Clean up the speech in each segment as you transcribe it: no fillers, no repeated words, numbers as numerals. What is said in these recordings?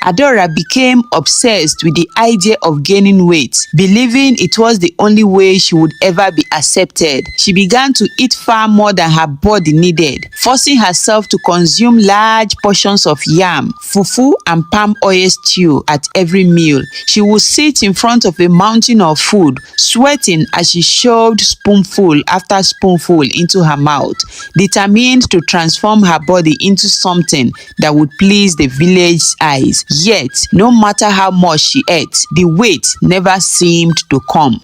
Adora became obsessed with the idea of gaining weight, believing it was the only way she would ever be accepted. She began to eat far more than her body needed, forcing herself to consume large portions of yam, fufu, and palm oil stew at every meal. She would sit in front of a mountain of food, sweating as she shoved spoonful after spoonful into her mouth, determined to transform her body into something that would please the village's eyes. Yet, no matter how much she ate, the weight never seemed to come.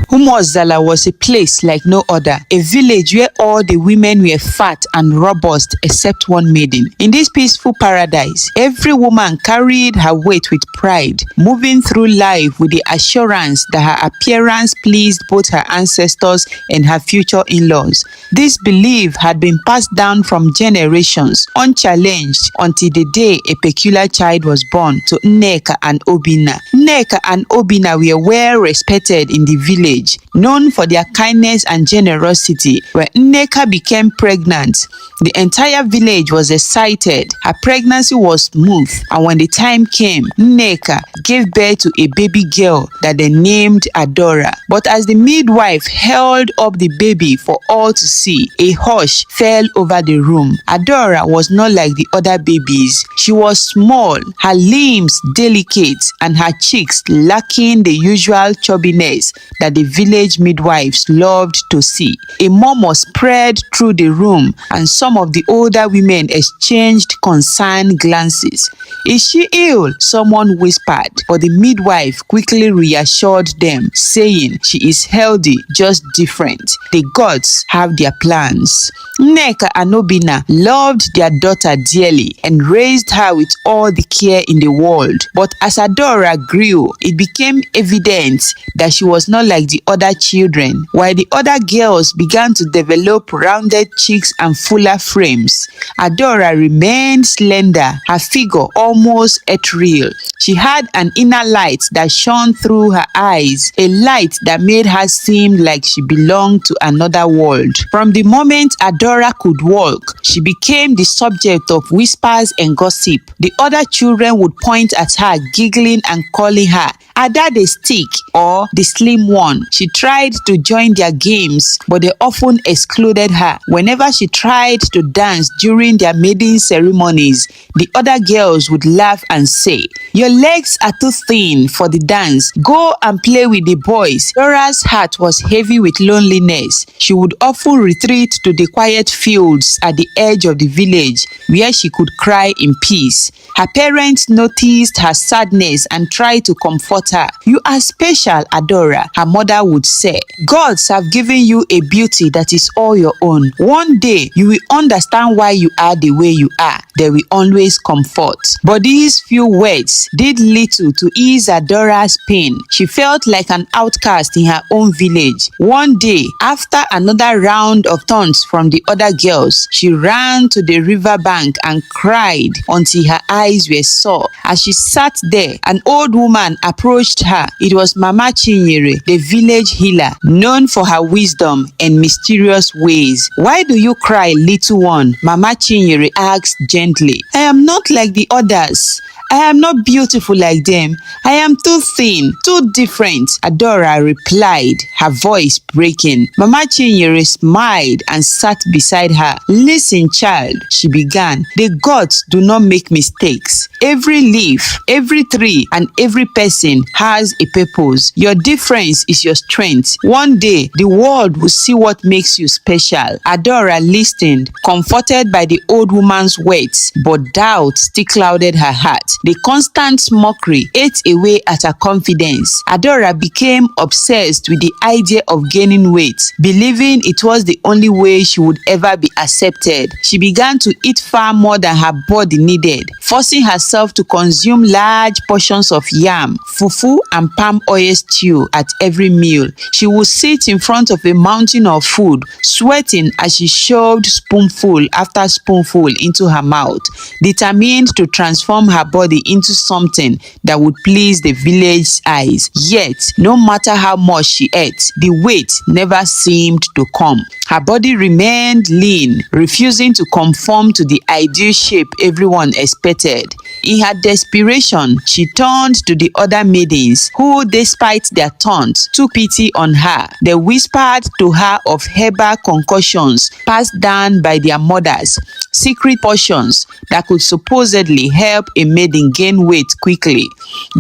Umozala was a place like no other, a village where all the women were fat and robust except one maiden. In this peaceful paradise, every woman carried her weight with pride, moving through life with the assurance that her appearance pleased both her ancestors and her future in-laws. This belief had been passed down from generations, unchallenged, until the day a peculiar child was born to Nneka and Obinna. Nneka and Obinna were well respected in the village, known for their kindness and generosity. When Nneka became pregnant, the entire village was excited. Her pregnancy was smooth, and when the time came, Nneka gave birth to a baby girl that they named Adora. But as the midwife held up the baby for all to see, a hush fell over the room. Adora was not like the other babies. She was small, her limbs delicate, and her cheeks lacking the usual chubbiness that the village midwives loved to see. A murmur spread through the room, and some of the older women exchanged concerned glances. "Is she ill?" someone whispered, but the midwife quickly reassured them, saying she is healthy, just different. The gods have their plans. Nneka and Obinna loved their daughter dearly and raised her with all the care in the world. But as Adora grew, it became evident that she was not like the other children. While the other girls began to develop rounded cheeks and fuller frames, Adora remained slender, her figure almost ethereal. She had an inner light that shone through her eyes, a light that made her seem like she belonged to another world. From the moment Adora could walk, she became the subject of whispers and gossip. The other children would point at her, giggling and calling her Ada the stick or the slim one. She tried to join their games, but they often excluded her. Whenever she tried to dance during their maiden ceremonies, the other girls would laugh and say, "Your legs are too thin for the dance. Go and play with the boys." Dora's heart was heavy with loneliness. She would often retreat to the quiet fields at the edge of the village, where she could cry in peace. Her parents noticed her sadness and tried to comfort her. "You are special, Adora," her mother would say. "Gods have given you a beauty that is all your own. One day, you will understand why you are the way you are." They will always comfort. But these few words did little to ease Adora's pain. She felt like an outcast in her own village. One day, after another round of taunts from the other girls, she ran to the riverbank and cried until her eyes were sore. As she sat there, an old woman approached her. It was Mama Chinyere, the village healer, known for her wisdom and mysterious ways. "Why do you cry, little one?" Mama Chinyere asked gently. "I am not like the others. I am not beautiful like them. I am too thin, too different," Adora replied, her voice breaking. Mama Chinyere smiled and sat beside her. "Listen, child," she began. "The gods do not make mistakes. Every leaf, every tree, and every person has a purpose. Your difference is your strength. One day, the world will see what makes you special." Adora listened, comforted by the old woman's words, but doubt still clouded her heart. The constant mockery ate away at her confidence. Adora became obsessed with the idea of gaining weight, believing it was the only way she would ever be accepted. She began to eat far more than her body needed, forcing herself to consume large portions of yam, fufu, and palm oil stew at every meal. She would sit in front of a mountain of food, sweating as she shoved spoonful after spoonful into her mouth, determined to transform her body into something that would please the village's eyes. Yet, no matter how much she ate, the weight never seemed to come. Her body remained lean, refusing to conform to the ideal shape everyone expected. In her desperation, she turned to the other maidens who, despite their taunts, took pity on her. They whispered to her of herbal concoctions passed down by their mothers, secret potions that could supposedly help a maiden gain weight quickly.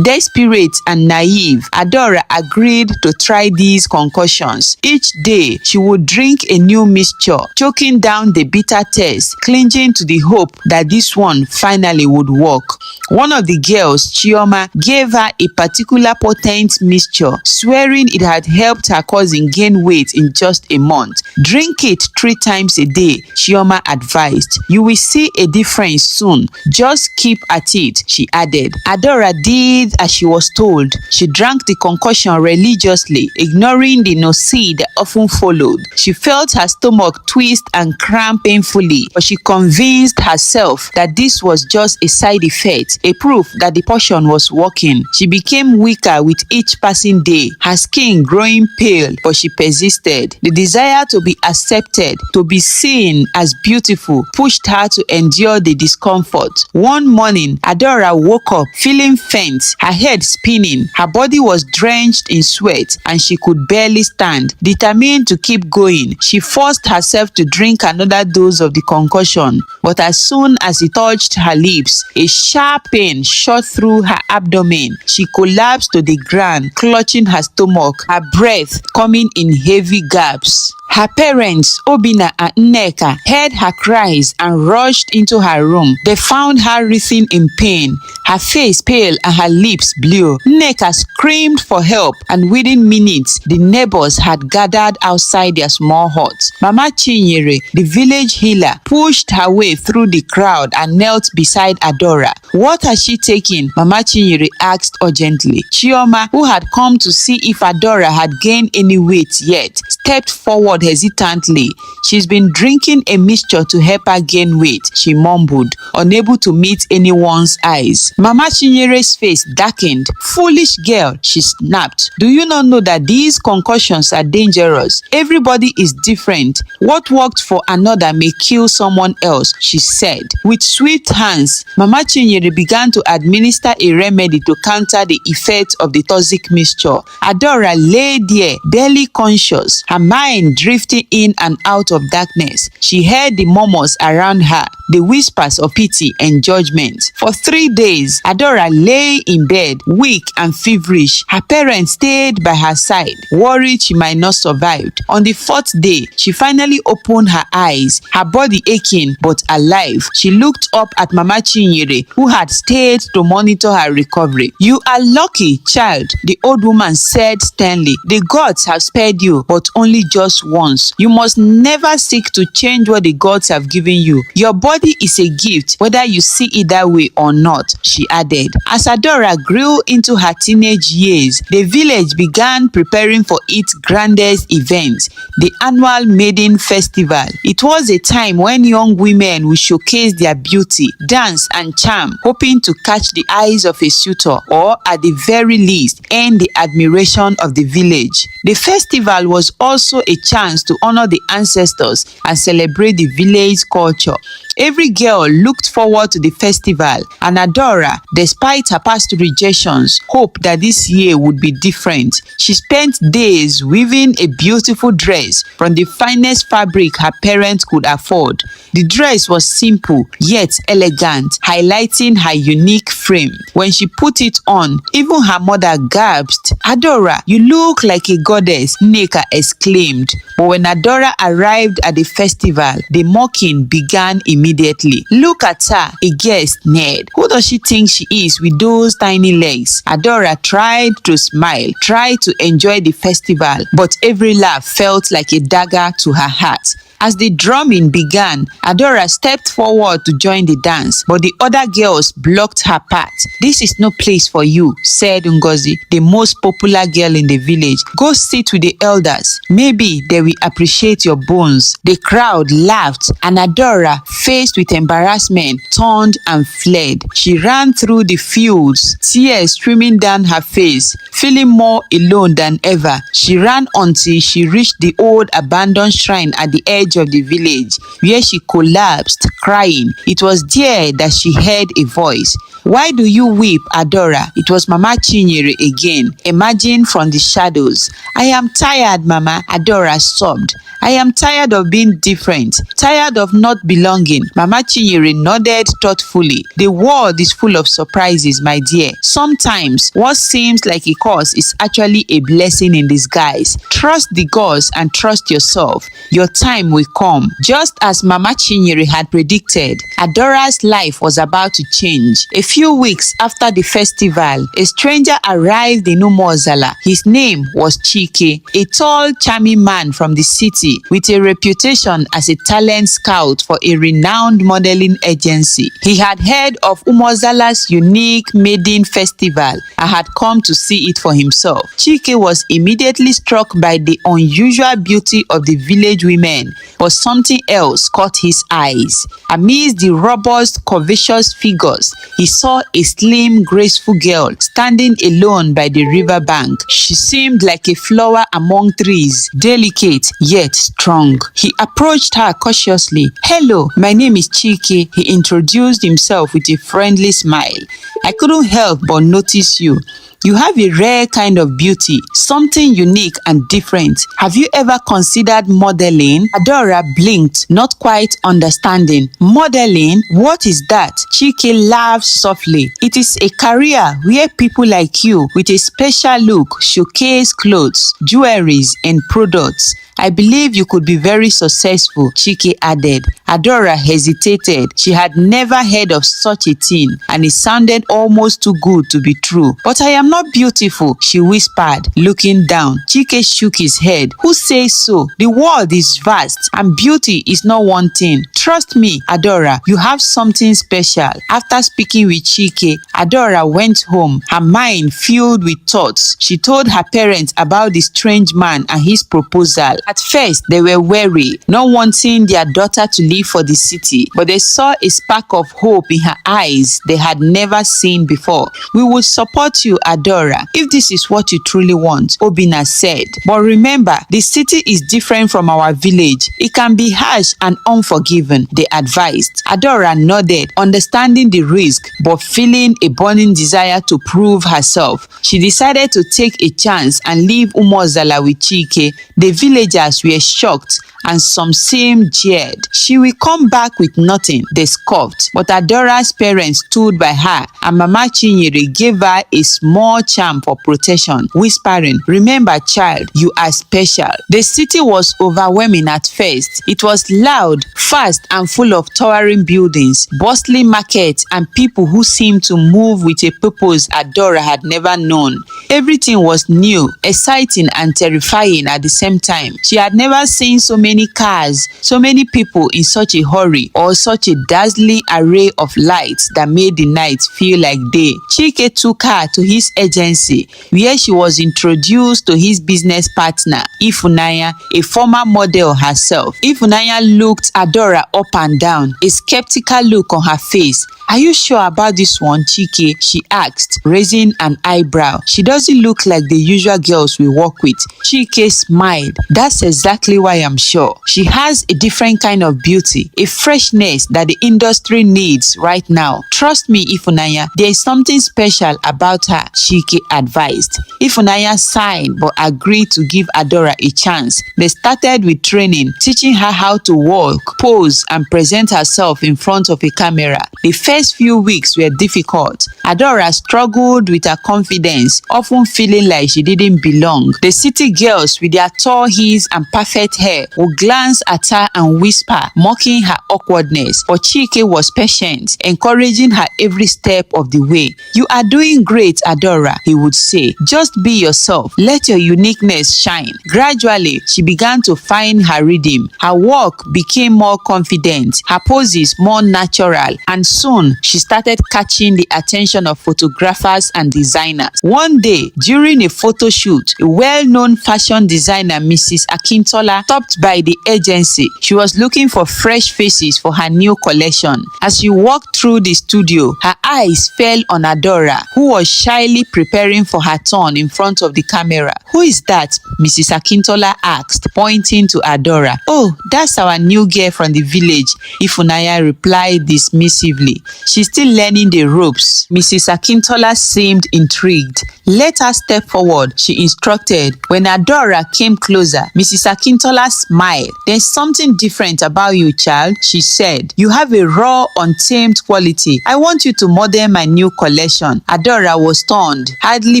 Desperate and naive, Adora agreed to try these concoctions. Each day, she would drink a new mixture, choking down the bitter taste, clinging to the hope that this one finally would work. One of the girls, Chioma, gave her a particular potent mixture, swearing it had helped her cousin gain weight in just a month. Drink it 3 times a day, Chioma advised. You will see a difference soon. Just keep at it, she added. Adora did as she was told. She drank the concoction religiously, ignoring the nausea that often followed. She felt her stomach twist and cramp painfully, but she convinced herself that this was just a side effect, a proof that the potion was working. She became weaker with each passing day, her skin growing pale, but she persisted. The desire to be accepted, to be seen as beautiful, pushed her to endure the discomfort. One morning, Adora woke up feeling faint, her head spinning, her body was drenched in sweat, and she could barely stand. Determined to keep going, she forced herself to drink another dose of the concoction, but as soon as it touched her lips, a sharp pain shot through her abdomen. She collapsed to the ground, clutching her stomach, her breath coming in heavy gasps. Her parents, Obinna and Nneka, heard her cries and rushed into her room. They found her writhing in pain, her face pale and her lips blue. Nneka screamed for help, and within minutes, the neighbors had gathered outside their small hut. Mama Chinyere, the village healer, pushed her way through the crowd and knelt beside Adora. What has she taken? Mama Chinyere asked urgently. Chioma, who had come to see if Adora had gained any weight yet, stepped forward hesitantly. She's been drinking a mixture to help her gain weight, she mumbled, unable to meet anyone's eyes. Mama Chinyere's face darkened. Foolish girl, she snapped. Do you not know that these concoctions are dangerous? Everybody is different. What worked for another may kill someone else, she said. With swift hands, Mama Chinyere began to administer a remedy to counter the effect of the toxic mixture. Adora lay there, barely conscious, her mind drifting in and out of darkness. She heard the murmurs around her, the whispers of pity and judgment. For 3 days, Adora lay in bed, weak and feverish. Her parents stayed by her side, worried she might not survive. On the 4th day, she finally opened her eyes, her body aching but alive. She looked up at Mama Chinyere, who had stayed to monitor her recovery. You are lucky, child, the old woman said sternly. The gods have spared you, but only just once. You must never seek to change what the gods have given you. Your body is a gift, whether you see it that way or not, she added. As Adora grew into her teenage years, the village began preparing for its grandest event, the annual Maiden Festival. It was a time when young women would showcase their beauty, dance and charm, hoping to catch the eyes of a suitor or, at the very least, earn the admiration of the village. The festival was also a chance to honor the ancestors and celebrate the village culture. Every girl looked forward to the festival, and Adora, despite her past rejections, hoped that this year would be different. She spent days weaving a beautiful dress from the finest fabric her parents could afford. The dress was simple yet elegant, highlighting her unique frame. When she put it on, even her mother gasped. Adora, you look like a goddess, Nneka exclaimed. But when Adora arrived at the festival, the mocking began immediately. Look at her, a guest sneered. Who does she think she is with those tiny legs? Adora tried to smile, tried to enjoy the festival, but every laugh felt like a dagger to her heart. As the drumming began, Adora stepped forward to join the dance, but the other girls blocked her path. This is no place for you, said Ngozi, the most popular girl in the village. Go sit with the elders. Maybe they will appreciate your bones. The crowd laughed, and Adora, faced with embarrassment, turned and fled. She ran through the fields, tears streaming down her face, feeling more alone than ever. She ran until she reached the old abandoned shrine at the edge edge of the village where she collapsed, crying. It was there that she heard a voice. "Why do you weep, Adora?" It was Mama Chinyere again, emerging from the shadows. "I am tired, Mama," Adora sobbed. "I am tired of being different, tired of not belonging." Mama Chinyere nodded thoughtfully. "The world is full of surprises, my dear. Sometimes what seems like a curse is actually a blessing in disguise. Trust the gods and trust yourself. Your time will come." Just as Mama Chinyere had predicted, Adora's life was about to change. A few weeks after the festival, a stranger arrived in Umuozala. His name was Chike, a tall, charming man from the city with a reputation as a talent scout for a renowned modeling agency. He had heard of Umuozala's unique maiden festival and had come to see it for himself. Chike was immediately struck by the unusual beauty of the village women, but something else caught his eyes. Amidst the robust, curvaceous figures, he saw a slim, graceful girl standing alone by the river bank. She seemed like a flower among trees, delicate yet strong. He approached her cautiously. "Hello, my name is Chike," he introduced himself with a friendly smile. "I couldn't help but notice you. You have a rare kind of beauty, something unique and different. Have you ever considered modeling?" Adora blinked, not quite understanding. "Modeling? What is that?" Chike laughed softly. "It is a career where people like you with a special look showcase clothes, jewelries, and products. I believe you could be very successful," Chike added. Adora hesitated. She had never heard of such a thing, and it sounded almost too good to be true. "But I am not beautiful," she whispered, looking down. Chike shook his head. "Who says so? The world is vast, and beauty is not one thing. Trust me, Adora, you have something special." After speaking with Chike, Adora went home, her mind filled with thoughts. She told her parents about the strange man and his proposal. At first, they were wary, not wanting their daughter to leave for the city, but they saw a spark of hope in her eyes they had never seen before. "We will support you, Adora, if this is what you truly want," Obinna said. "But remember, the city is different from our village. It can be harsh and unforgiving," they advised. Adora nodded, understanding the risk, but feeling a burning desire to prove herself. She decided to take a chance and leave Umuozala with Chike. The villagers were shocked and some seemed jeered. "She will come back with nothing," they scoffed. But Adora's parents stood by her, and Mama Chinyere gave her a small charm for protection, whispering, "Remember, child, you are special." The city was overwhelming at first. It was loud, fast, and full of towering buildings, bustling markets, and people who seemed to move with a purpose Adora had never known. Everything was new, exciting, and terrifying at the same time. She had never seen so many cars, so many people in such a hurry, or such a dazzling array of lights that made the night feel like day. Chike took her to his agency, where she was introduced to his business partner, Ifunanya, a former model herself. Ifunanya looked Adora up and down, a skeptical look on her face. "Are you sure about this one, Chike?" she asked, raising an eyebrow. "She doesn't look like the usual girls we work with." Chike smiled. "That's exactly why I'm sure. She has a different kind of beauty, a freshness that the industry needs right now. Trust me, Ifunanya, there is something special about her," Chike advised. Ifunanya sighed but agreed to give Adora a chance. They started with training, teaching her how to walk, pose, and present herself in front of a camera. The first few weeks were difficult. Adora struggled with her confidence, often feeling like she didn't belong. The city girls with their tall heels and perfect hair would glance at her and whisper, mocking her awkwardness. But Chike was patient, encouraging her every step of the way. "You are doing great, Adora," he would say. "Just be yourself. Let your uniqueness shine." Gradually, she began to find her rhythm. Her walk became more confident, her poses more natural, and soon Soon, she started catching the attention of photographers and designers. One day, during a photo shoot, a well-known fashion designer, Mrs. Akintola, stopped by the agency. She was looking for fresh faces for her new collection. As she walked through the studio, her eyes fell on Adora, who was shyly preparing for her turn in front of the camera. "Who is that?" Mrs. Akintola asked, pointing to Adora. "Oh, that's our new girl from the village," Ifunanya replied dismissively. "She's still learning the ropes." Mrs. Akintola seemed intrigued. "Let her step forward," she instructed. When Adora came closer, Mrs. Akintola smiled. "There's something different about you, child," she said. "You have a raw, untamed quality. I want you to model my new collection." Adora was stunned, hardly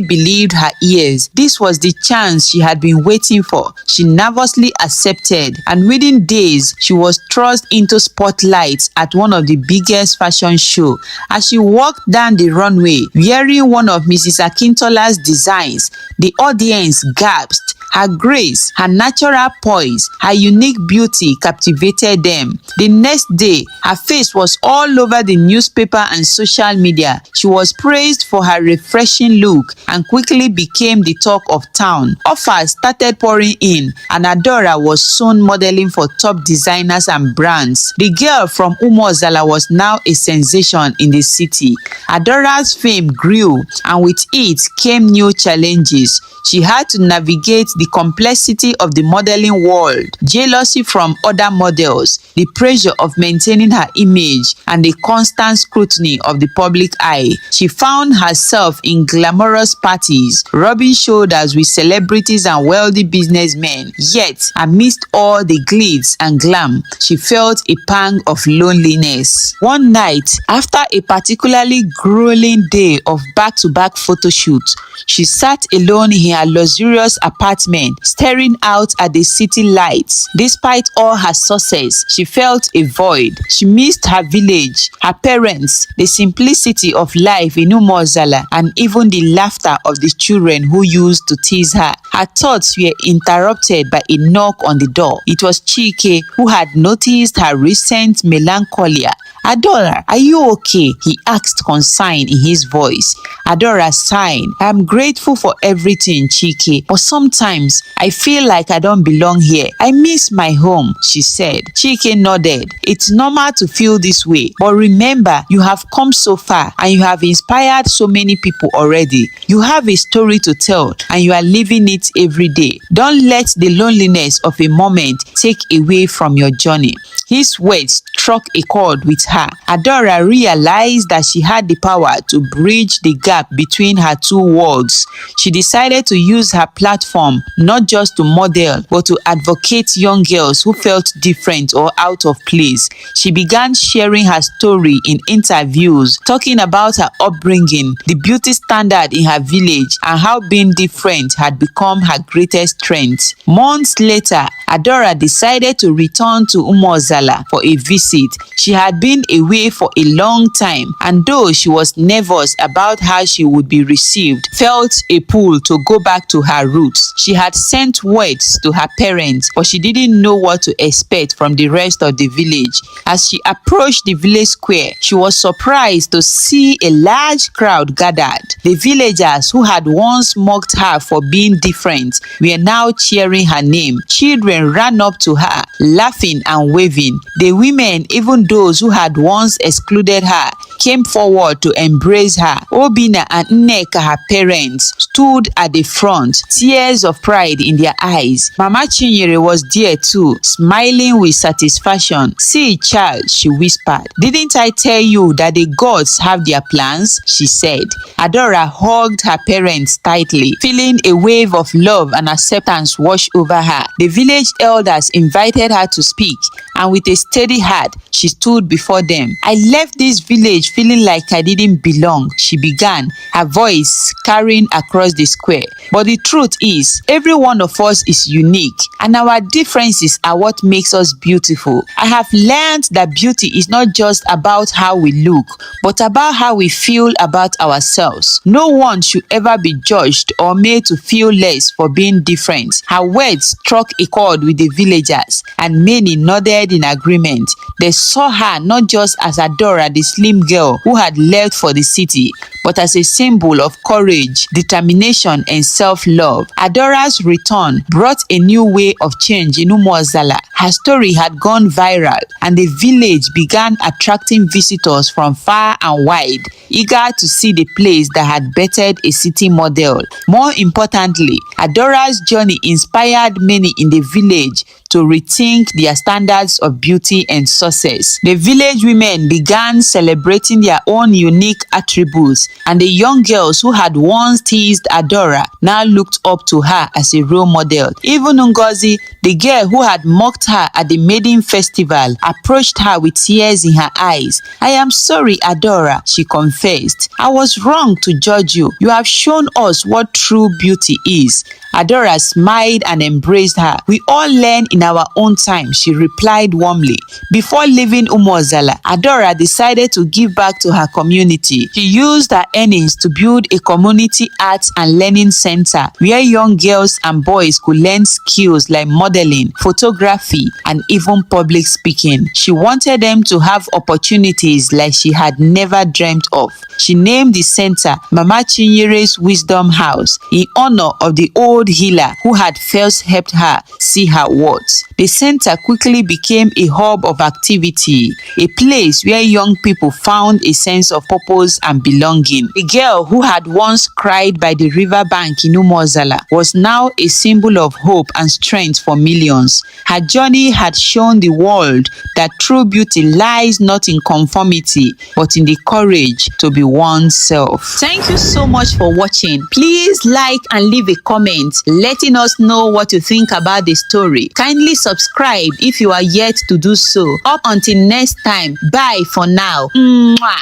believed her ears. This was the chance she had been waiting for. She nervously accepted, and within days, she was thrust into spotlight at one of the biggest fashion shows. As she walked down the runway, wearing one of Mrs. Akintola's designs, the audience gasped. Her grace, her natural poise, her unique beauty captivated them. The next day, her face was all over the newspaper and social media. She was praised for her refreshing look and quickly became the talk of town. Offers started pouring in, and Adora was soon modeling for top designers and brands. The girl from Umuozala was now a sensation in the city. Adora's fame grew, and with it came new challenges. She had to navigate the complexity of the modeling world, jealousy from other models, the pressure of maintaining her image, and the constant scrutiny of the public eye. She found herself in glamorous parties, rubbing shoulders with celebrities and wealthy businessmen. Yet, amidst all the glitz and glam, she felt a pang of loneliness. One night, after a particularly grueling day of back-to-back photo shoots, she sat alone in her luxurious apartment, staring out at the city lights. Despite all her success, she felt a void. She missed her village, her parents, the simplicity of life in Umuozala, and even the laughter of the children who used to tease her. Her thoughts were interrupted by a knock on the door. It was Chike, who had noticed her recent melancholia. "Adora, are you okay?" he asked, concern in his voice. Adora sighed. "I'm grateful for everything, Chike, but sometimes I feel like I don't belong here. I miss my home," she said. Chike nodded. "It's normal to feel this way, but remember, you have come so far and you have inspired so many people already. You have a story to tell and you are living it every day. Don't let the loneliness of a moment take away from your journey." His words struck a chord with her. Adora realized that she had the power to bridge the gap between her two worlds. She decided to use her platform not just to model, but to advocate young girls who felt different or out of place. She began sharing her story in interviews, talking about her upbringing, the beauty standard in her village, and how being different had become her greatest strength. Months later, Adora decided to return to Umuozala for a visit. She had been away for a long time, and though she was nervous about how she would be received, felt a pull to go back to her roots. She had sent words to her parents, but she didn't know what to expect from the rest of the village. As she approached the village square, she was surprised to see a large crowd gathered. The villagers who had once mocked her for being different were now cheering her name. Children ran up to her, laughing and waving. The women, even those who had once excluded her, came forward to embrace her. Obina and Nneka, her parents, stood at the front, tears of pride in their eyes. Mama Chinyere was there too, smiling with satisfaction. "See, child," she whispered. "Didn't I tell you that the gods have their plans?" she said. Adora hugged her parents tightly, feeling a wave of love and acceptance wash over her. The village elders invited her to speak, and with a steady heart, she stood before them. "I left this village feeling like I didn't belong," she began, her voice carrying across the square. "But the truth is, every one of us is unique, and our differences are what makes us beautiful. I have learned that beauty is not just about how we look, but about how we feel about ourselves. No one should ever be judged or made to feel less for being different." Her words struck a chord with the villagers, and many nodded wedding agreement. They saw her not just as Adora, the slim girl who had left for the city, but as a symbol of courage, determination, and self-love. Adora's return brought a new way of change in Umuozala. Her story had gone viral, and the village began attracting visitors from far and wide, eager to see the place that had bettered a city model. More importantly, Adora's journey inspired many in the village to rethink their standards of beauty and success. The village women began celebrating their own unique attributes, and the young girls who had once teased Adora now looked up to her as a role model. Even Ngozi, the girl who had mocked her at the maiden festival, approached her with tears in her eyes. "I am sorry, Adora," she confessed. "I was wrong to judge you. You have shown us what true beauty is." Adora smiled and embraced her. "We all learn in our own time," she replied warmly. Before leaving Umuozala, Adora decided to give back to her community. She used her earnings to build a community arts and learning center where young girls and boys could learn skills like modeling, photography, and even public speaking. She wanted them to have opportunities like she had never dreamt of. She named the center Mama Chinyere's Wisdom House in honor of the old healer who had first helped her see her worth. The center quickly became a hub of activity, a place where young people found a sense of purpose and belonging. The girl who had once cried by the riverbank in Umuozala was now a symbol of hope and strength for millions. Her journey had shown the world that true beauty lies not in conformity, but in the courage to be oneself. Thank you so much for watching. Please like and leave a comment letting us know what you think about the story. Kindly subscribe if you are yet to do so. Up until next time, bye for now. Mwah.